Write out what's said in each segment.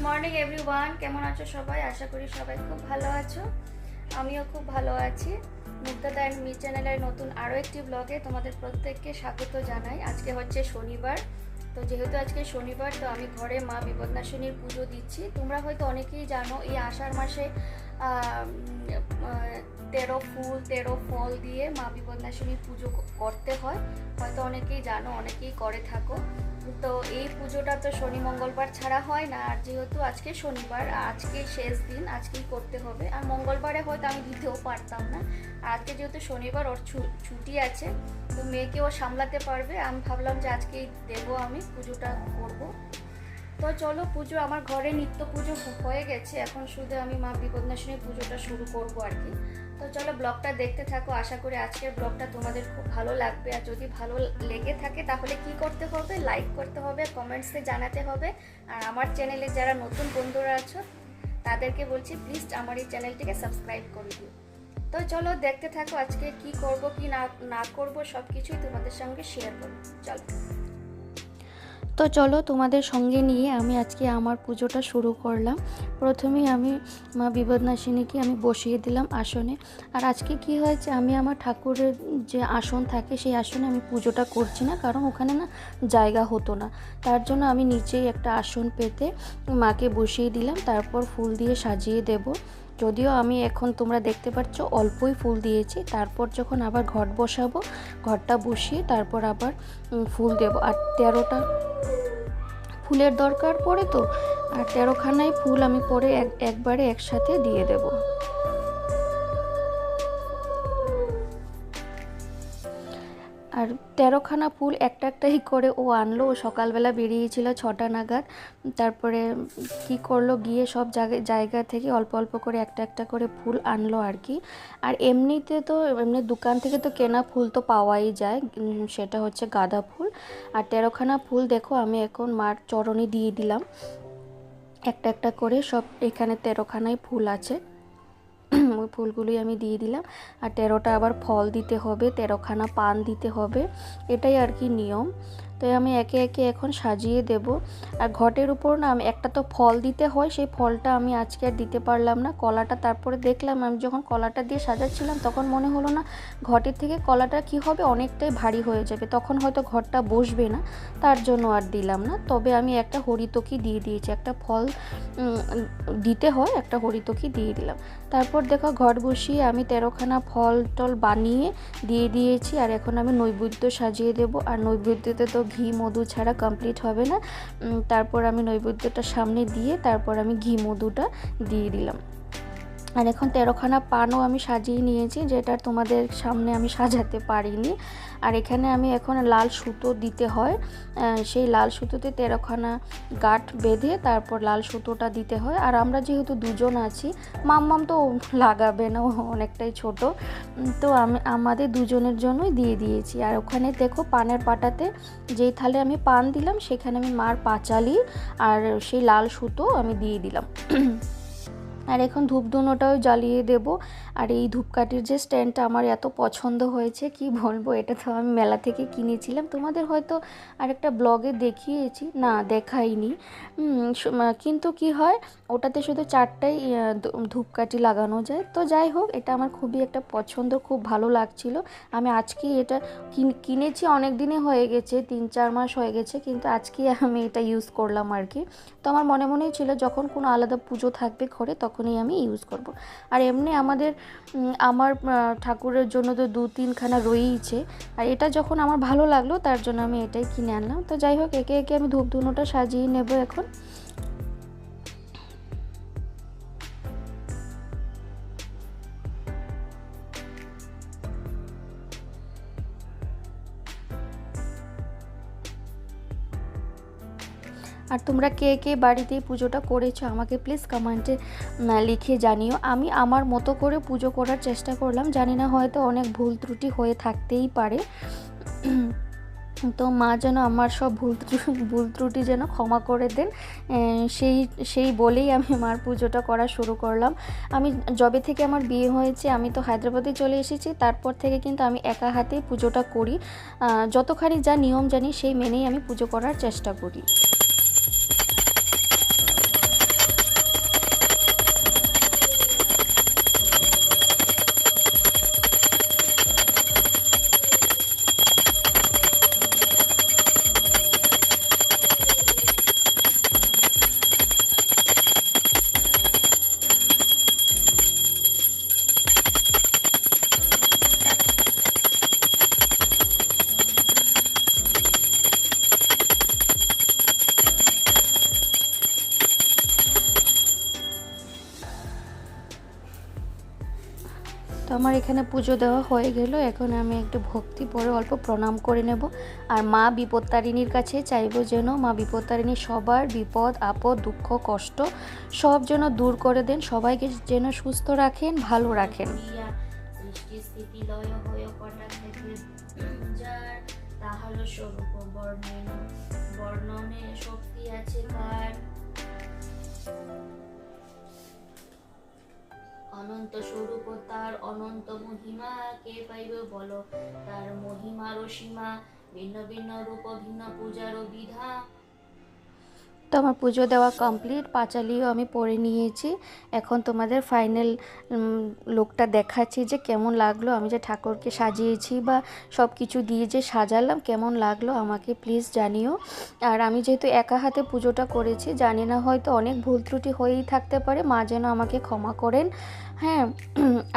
Morning everyone, কেমন আছো সবাই? আশা করি সবাই খুব ভালো আছো। আমিও খুব ভালো আছি। মুক্তাদা অ্যান্ড মি চ্যানেলের নতুন আরও একটি ব্লগে তোমাদের প্রত্যেককে স্বাগত জানাই। আজকে হচ্ছে শনিবার, তো যেহেতু আজকে শনিবার তো আমি ঘরে মা বিপদনাশিনীর পুজো দিচ্ছি। তোমরা হয়তো অনেকেই জানো এই আষাঢ় মাসে 13 ফুল 13 ফল দিয়ে মা বিপদনাশিনীর পুজো করতে হয়। হয়তো অনেকেই জানো, অনেকেই করে থাকো। তো এই পুজোটা তো শনি মঙ্গলবার ছাড়া হয় না, আর যেহেতু আজকে শনিবার, আজকে শেষ দিন, আজকেই করতে হবে। আর মঙ্গলবারে হয়তো আমি দিতেও পারতাম না, আজকে যেহেতু শনিবার ওর ছুটি আছে, তো মেয়েকেও সামলাতে পারবে। আমি ভাবলাম যে আজকেই দেবো, আমি পুজোটা করব। তো চলো, পুজো আমার ঘরে নিত্য পুজো হয়ে গেছে, এখন শুধু আমি মা বিপদনাশিনীর পুজোটা শুরু করব আর কি। তো চলো ব্লগটা দেখতে থাকো। আশা করি আজকের ব্লগটা তোমাদের খুব ভালো লাগবে। আর যদি ভালো লেগে থাকে তাহলে কি করতে হবে? লাইক করতে হবে, কমেন্টসে জানাতে হবে। আর আমার চ্যানেলে যারা নতুন বন্ধুরা আছো তাদেরকে বলছি প্লিজ আমার এই চ্যানেলটিকে সাবস্ক্রাইব করে দিও। তো চলো দেখতে থাকো, আজকে কি করব কি না করব সব কিছুই তোমাদের সঙ্গে শেয়ার করব। চলো তোমাদের সঙ্গে নিয়ে আমি আজকে আমার পুজোটা শুরু করলাম। প্রথমেই আমি মা বিপদনাশিনীকে আমি বসিয়ে দিলাম আসনে। আর আজকে কি হয়েছে, আমি আমার ঠাকুরের যে আসন থাকে সেই আসনে আমি পুজোটা করছি না, কারণ ওখানে না জায়গা হতো না। তার জন্য আমি নিচেই একটা আসন পেতে মাকে বসিয়ে দিলাম, তারপর ফুল দিয়ে সাজিয়ে দেব। যদিও আমি এখন তোমরা দেখতে পাচ্ছ অল্পই ফুল দিয়েছি, তারপর যখন আবার ঘট বসাবো, ঘরটা বসিয়ে তারপর আবার ফুল দেব। আর 13টা ফুলের দরকার পড়ে, তো আর 13খানাই ফুল আমি পরে একবারে একসাথে দিয়ে দেব। আর 13খানা ফুল একটাই করে ও আনলো। ও সকালবেলা বেরিয়েছিল 6টা নাগাদ, তারপরে কি করলো, গিয়ে সব জায়গা থেকে অল্প অল্প করে একটা করে ফুল আনলো আর কি। আর এমনিতে তো এমনি দোকান থেকে তো কেনা ফুল তো পাওয়াই যায়, সেটা হচ্ছে গাঁদা ফুল। আর 13খানা ফুল দেখো আমি এখন মার চরণে দিয়ে দিলাম একটা করে। সব এখানে 13খানাই ফুল আছে, ওই ফুলগুলোই আমি দিয়ে দিলাম। আর 13টা আবার ফল দিতে হবে, 13খানা পান দিতে হবে, এটাই আর কি নিয়ম। তো আমি একে একে এখন সাজিয়ে দেব। আর ঘটের উপর না আমি একটা তো ফল দিতে হয়, সেই ফলটা আমি আজকে আর দিতে পারলাম না, কলাটা। তারপরে দেখলাম আমি যখন কলাটা দিয়ে সাজাচ্ছিলাম তখন মনে হলো না ঘটের থেকে কলাটা কি হবে, অনেকটাই ভারী হয়ে যাবে, তখন হয়তো ঘরটা বসবে না, তার জন্য আর দিলাম না। তবে আমি একটা হরিতকি দিয়ে দিয়েছি, একটা ফল দিতে হয়, একটা হরিতকি দিয়ে দিলাম। তারপর দেখো ঘট বসিয়ে আমি 13খানা ফল টল বানিয়ে দিয়ে দিয়েছি। আর এখন আমি নৈবেদ্য সাজিয়ে দেব। আর নৈবেদ্যতে তো ঘি মধু ছাড়া কমপ্লিট হবে না। তারপর আমি নৈবেদ্যটা সামনে দিয়ে তারপর আমি ঘি মধুটা দিয়ে দিলাম। আর এখন 13খানা পানও আমি সাজিয়ে নিয়েছি, যেটা তোমাদের সামনে আমি সাজাতে পারিনি। আর এখানে আমি এখন লাল সুতো দিতে হয়, সেই লাল সুতোতে 13খানা গাঁট বেঁধে তারপর লাল সুতোটা দিতে হয়। আর আমরা যেহেতু দুজন আছি, মাম্মাম তো লাগাবে না, অনেকটাই ছোট, তো আমি আমাদের দুজনের জন্যই দিয়ে দিয়েছি। আর ওখানে দেখো পানের পাটাতে যেই থালে আমি পান দিলাম সেখানে আমি মার পাঁচালি আর সেই লাল সুতো আমি দিয়ে দিলাম। আর এখন ধূপধুনোটাও জ্বালিয়ে দেব। আর এই ধূপকাঠির যে স্ট্যান্ডটা আমার এত পছন্দ হয়েছে কি বলবো, এটা তো আমি মেলা থেকে কিনেছিলাম, তোমাদের হয়তো আরেকটা ব্লগে দেখিয়েছি, না দেখাইনি, কিন্তু কি হয় ওটাতে শুধু 4টাই ধূপকাঠি লাগানো যায়। তো যাই হোক, এটা আমার খুবই একটা পছন্দ, খুব ভালো লাগছিল। আমি আজকেই এটা কিনেছি, অনেক দিনে হয়ে গেছে, 3-4 মাস হয়ে গেছে, কিন্তু আজকে আমি এটা ইউজ করলাম আর কি। তো আমার মনেই ছিল যখন কোনো আলাদা পুজো থাকবে ঘরে তখনই আমি ইউজ করব। আর এমনি আমার ঠাকুরের জন্য তো 2-3খানা রয়েইছে, আর এটা যখন আমার ভালো লাগলো তার জন্য আমি এটাই কিনে আনলাম। তো যাই হোক, একে একে আমি ধূপধুনোটা সাজিয়ে নেব এখন। আর তোমরা কে কে বাড়িতে পুজোটা করেছো আমাকে প্লিজ কমেন্টে লিখে জানিও। আমি আমার মতো করে পুজো করার চেষ্টা করলাম, জানি না হয়তো অনেক ভুল ত্রুটি হয়ে থাকতেই পারে, তো মা যেন আমার সব ভুল ত্রুটি যেন ক্ষমা করে দেন, সেই বলেই আমি মার পুজোটা করা শুরু করলাম। আমি যবে থেকে আমার বিয়ে হয়েছে আমি তো হায়দ্রাবাদে চলে এসেছি, তারপর থেকে কিন্তু আমি একা হাতেই পুজোটা করি, যতখানি যা নিয়ম জানি সেই মেনেই আমি পুজো করার চেষ্টা করি। তো আমার এখানে পুজো দেওয়া হয়ে গেল। এখন আমি একটু ভক্তি পরে অল্প প্রণাম করে নেব। আর মা বিপত্তারিণীর কাছে চাইবো যেন মা বিপত্তারিণী সবার বিপদ আপদ দুঃখ কষ্ট সব যেন দূর করে দেন, সবাইকে যেন সুস্থ রাখেন, ভালো রাখেন। সৃষ্টি স্থিতি লয় হয়ে কটা থেকে যার তাহার স্বরূপ বর্ণনে শক্তি আছে কার, অনন্ত স্বরূপ তার অনন্ত মহিমা কে পাইবে বলো, তার মহিমারও সীমা ভিন্ন ভিন্ন রূপ ভিন্ন পূজারও বিধা। তো আমার পুজো দেওয়া কমপ্লিট, পাঁচালিও আমি পরে নিয়েছি। এখন তোমাদের ফাইনাল লুকটা দেখাচ্ছি যে কেমন লাগলো, আমি যে ঠাকুরকে সাজিয়েছি বা সব কিছু দিয়ে যে সাজালাম কেমন লাগলো আমাকে প্লিজ জানিও। আর আমি যেহেতু একা হাতে পুজোটা করেছি, জানি না হয়তো অনেক ভুল ত্রুটি হয়েই থাকতে পারে, মা যেন আমাকে ক্ষমা করেন। হ্যাঁ,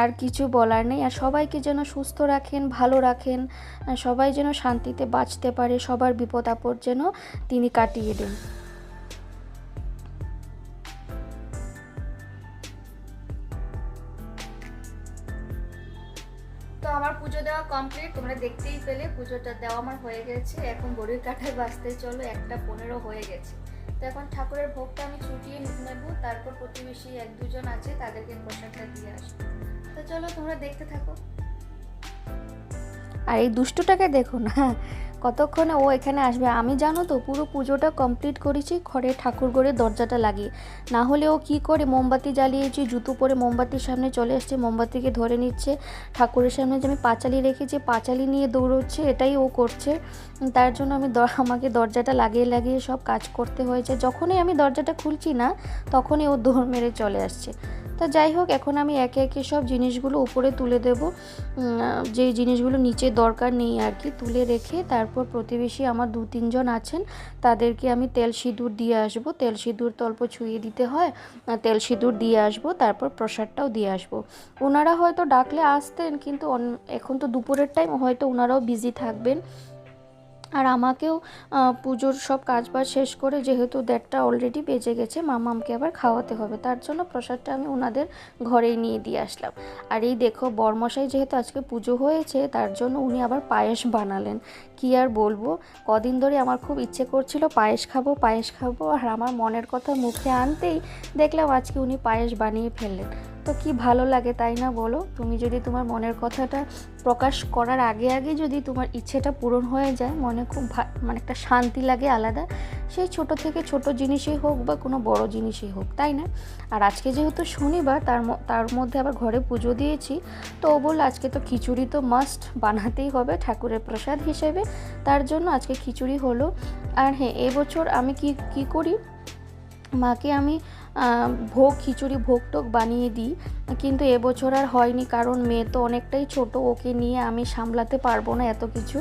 আর কিছু বলার নেই। আর সবাইকে যেন সুস্থ রাখেন, ভালো রাখেন, সবাই যেন শান্তিতে বাঁচতে পারে, সবার বিপদ আপদ যেন তিনি কাটিয়ে দেন। তো আমার পুজো দেওয়া কমপ্লিট, তোমরা দেখতেই পেলে পুজোটা দেওয়া আমার হয়ে গেছে। এখন ঘড়ির কাঁটায় বাজতে চলো 1:15 হয়ে গেছে। তো এখন ঠাকুরের ভোগটা আমি ছুটিয়ে নেব, তারপর প্রতিবেশী 1-2 জন আছে তাদেরকে প্রসাদটা দিয়ে আসবো। তো চলো তোমরা দেখতে থাকো। আর এই দুষ্টুটাকে দেখো না, কতক্ষণে ও এখানে আসবে। আমি জানো তো পুরো পুজোটা কমপ্লিট করেছি ঘরে ঠাকুর ঘরে দরজাটা লাগিয়ে, না হলে ও কি করে মোমবাতি জ্বালিয়েছি, জুতো পরে মোমবাতির সামনে চলে আসছে, মোমবাতিকে ধরে নিচ্ছে, ঠাকুরের সামনে যে আমি পাঁচালি রেখেছি পাঁচালি নিয়ে দৌড়চ্ছে, এটাই ও করছে। তার জন্য আমাকে দরজাটা লাগিয়ে লাগিয়ে সব কাজ করতে হয়েছে। যখনই আমি দরজাটা খুলছি না তখনই ও দৌড় মেরে চলে আসছে। তো যাই হোক, এখন আমি একে একে সব জিনিসগুলো উপরে তুলে দেব, যে জিনিসগুলো নিচে দরকার নেই আর কি তুলে রেখে, তারপর প্রতিবেশী আমার 2-3 জন আছেন তাদেরকে আমি তেল সিঁদুর দিয়ে আসবো। তেল সিঁদুর তো অল্প ছুঁয়ে দিতে হয়, তেল সিঁদুর দিয়ে আসবো, তারপর প্রসাদটাও দিয়ে আসবো। ওনারা হয়তো ডাকলে আসতেন, কিন্তু এখন তো দুপুরের টাইম, হয়তো ওনারাও বিজি থাকবেন। আর আমাকেও পুজোর সব কাজবাজ শেষ করে, যেহেতু 1:30 অলরেডি বেজে গেছে, মামামকে আবার খাওয়াতে হবে, তার জন্য প্রসাদটা আমি ওনাদের ঘরেই নিয়ে দিয়ে আসলাম। আর এই দেখো বরমশাই যেহেতু আজকে পুজো হয়েছে তার জন্য উনি আবার পায়েস বানালেন। কি আর বলবো, কদিন ধরে আমার খুব ইচ্ছে করছিল পায়েস খাবো পায়েস খাবো, আর আমার মনের কথা মুখে আনতেই দেখলাম আজকে উনি পায়েস বানিয়ে ফেললেন। তো কি ভালো লাগে তাই না বলো? তুমি যদি তোমার মনের কথাটা প্রকাশ করার আগে আগে যদি তোমার ইচ্ছেটা পূরণ হয়ে যায়, মনে খুব মানে একটা শান্তি লাগে আলাদা, সেই ছোট থেকে ছোট জিনিসই হোক বা কোনো বড় জিনিসই হোক, তাই না? আর আজকে যেহেতু শনিবার, তার মধ্যে আবার ঘরে পুজো দিয়েছি, তো ও বলল আজকে তো খিচুড়ি তো মাস্ট বানাতেই হবে ঠাকুরের প্রসাদ হিসেবে, তার জন্য আজকে খিচুড়ি হলো। আর হ্যাঁ, এবছর আমি কি করি, মাকে আমি খিচুড়ি ভোগ টোগ বানিয়ে দিই, কিন্তু এবছর আর হয়নি, কারণ মেয়ে তো অনেকটাই ছোট, ওকে নিয়ে আমি সামলাতে পারবো না এত কিছু,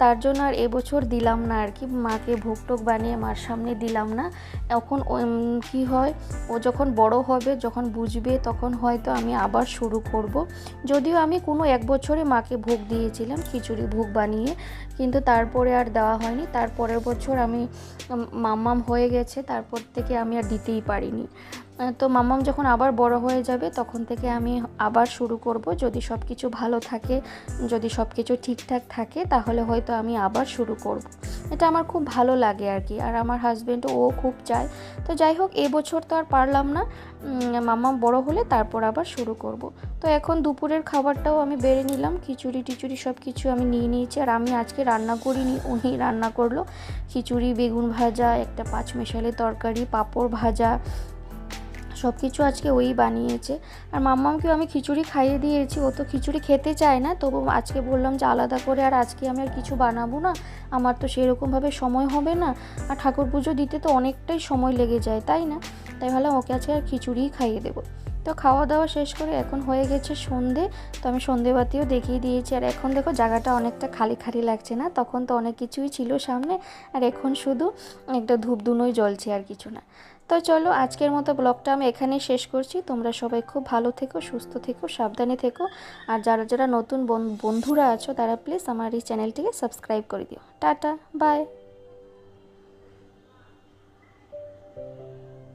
তার জন্য আর এবছর দিলাম না আর কি, মাকে ভোগ টোগ বানিয়ে মার সামনে দিলাম না। এখন কি হয়, ও যখন বড় হবে, যখন বুঝবে, তখন হয়তো আমি আবার শুরু করব। যদিও আমি কোনো 1 বছরে মাকে ভোগ দিয়েছিলাম খিচুড়ি ভোগ বানিয়ে, কিন্তু তারপরে আর দেওয়া হয়নি। তারপরের বছর আমি মাম্মাম হয়ে গেছে, তারপর থেকে আমি আর দিতেই পারিনি। তো মাম্মাম যখন আবার বড় হয়ে যাবে তখন থেকে আমি আবার শুরু করব, যদি সব কিছু ভালো থাকে, যদি সব কিছু ঠিকঠাক থাকে, তাহলে হয়তো আমি আবার শুরু করব। এটা আমার খুব ভালো লাগে আর কি, আর আমার হাজব্যান্ড ও খুব চায়। তো যাই হোক, এবছর তো আর পারলাম না, মাম্মাম বড় হলে তারপর আবার শুরু করব। তো এখন দুপুরের খাবারটাও আমি বেড়ে নিলাম, খিচুড়ি টিচুড়ি সব কিছু আমি নিয়ে নিয়েছি। আর আমি আজকে রান্না করিনি, উনি রান্না করলো। খিচুড়ি, বেগুন ভাজা, একটা 5 মেশালি তরকারি, পাঁপড় ভাজা, সব কিছু আজকে ওই বানিয়েছে। আর মাম্মামকেও আমি খিচুড়ি খাইয়ে দিয়েছি, ও তো খিচুড়ি খেতে চায় না, তবু আজকে বললাম যে আলাদা করে আর আজকে আমি আর কিছু বানাবো না, আমার তো সেরকমভাবে সময় হবে না, আর ঠাকুর পুজো দিতে তো অনেকটাই সময় লেগে যায়, তাই না? তাই ভাবলাম ওকে আজকে আর খিচুড়িই খাইয়ে দেবো। তো খাওয়া দাওয়া শেষ করে এখন হয়ে গেছে সন্ধে, তো আমি সন্ধেবাতিও দেখিয়ে দিয়েছি। আর এখন দেখো জায়গাটা অনেকটা খালি খালি লাগছে না? তখন তো অনেক কিছুই ছিল সামনে, আর এখন শুধু একটা ধূপধুনোই জ্বলছে, আর কিছু না। তো চলো, আজকের মতো ব্লগটা আমি এখানেই শেষ করছি। তোমরা সবাই খুব ভালো থেকো, সুস্থ থেকো, সাবধানে থেকো। আর যারা যারা নতুন বন্ধুরা আছো তারা প্লিজ আমার এই চ্যানেলটিকে সাবস্ক্রাইব করে দিও। Tata, by.